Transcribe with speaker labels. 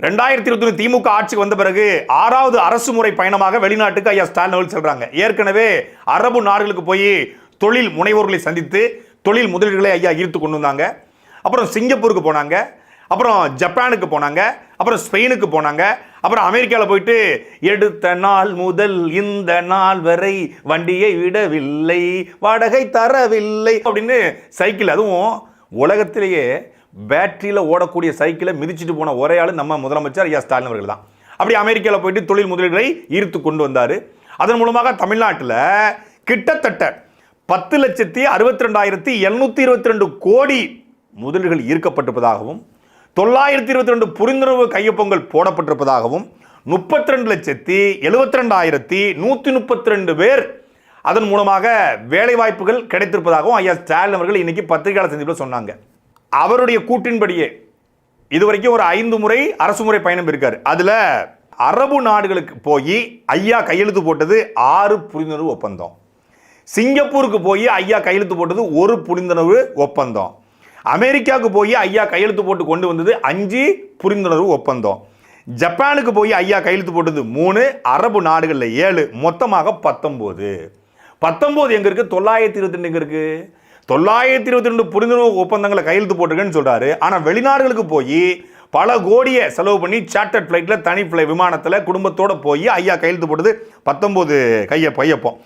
Speaker 1: 2021 திமுக ஆட்சிக்கு வந்த பிறகு 6வது அரசு முறை பயணமாக வெளிநாட்டுக்கு ஐயா ஸ்டாலின் அவர்கள் செல்றாங்க. ஏற்கனவே அரபு நாடுகளுக்கு போய் தொழில் முனைவோர்களை சந்தித்து தொழில் முதலீடுகளை ஐயா ஈர்த்து கொண்டு வந்தாங்க. அப்புறம் சிங்கப்பூருக்கு போனாங்க, அப்புறம் ஜப்பானுக்கு போனாங்க, அப்புறம் ஸ்பெயினுக்கு போனாங்க, அப்புறம் அமெரிக்காவில் போயிட்டு எடுத்த நாள் முதல் இந்த நாள் வரை வண்டியை விடவில்லை, வாடகை தரவில்லை அப்படின்னு சைக்கிள், அதுவும் உலகத்திலேயே பேட்டரியில் ஓடக்கூடிய சைக்கிளை மிதிச்சுட்டு போன ஒரே ஆள் நம்ம முதலமைச்சர் ஐயா ஸ்டாலின் அவர்கள் தான். அப்படி அமெரிக்காவில் போயிட்டு தொழில் முதலீடுகளை ஈர்த்து கொண்டு வந்தார். அதன் மூலமாக தமிழ்நாட்டில் கிட்டத்தட்ட 10,62,722 கோடி முதலீடுகள் ஈர்க்கப்பட்டிருப்பதாகவும் 922 புரிந்துணர்வு கையொப்பங்கள் போடப்பட்டிருப்பதாகவும் 32,72,132 பேர் அதன் மூலமாக வேலை வாய்ப்புகள் கிடைத்திருப்பதாகவும் ஐயா ஸ்டாலின் அவர்கள் இன்னைக்கு பத்திரிகையாளர் சந்திப்பில் சொன்னாங்க. அவருடைய கூற்றின்படியே இதுவரைக்கும் ஒரு 5 முறை அரசு முறை பயணம் இருக்காரு. அதுல அரபு நாடுகளுக்கு போய் ஐயா கையெழுத்து போட்டது 6 புரிந்துணர்வு ஒப்பந்தம், சிங்கப்பூருக்கு போய் ஐயா கையெழுத்து போட்டது 1 புரிந்துணர்வு ஒப்பந்தம், அமெரிக்காவுக்கு போய் ஐயா கையெழுத்து போட்டு கொண்டு வந்தது 5 புரிந்துணர்வு ஒப்பந்தம், ஜப்பானுக்கு போய் ஐயா கையெழுத்து போட்டது 3, அரபு நாடுகளில் 7, மொத்தமாக 19 எங்க இருக்கு? 922 எங்க இருக்கு? 922 புரிந்துணர்வு ஒப்பந்தங்களை கையெழுத்து போட்டிருக்கேன்னு சொல்றாரு. ஆனா வெளிநாடுகளுக்கு போய் பல கோடியை செலவு பண்ணி சார்ட்டர்ட் ஃபிளைட்ல தனி விமானத்தில் குடும்பத்தோட போய் ஐயா கையெழுத்து போட்டது 19 கையொப்பம்.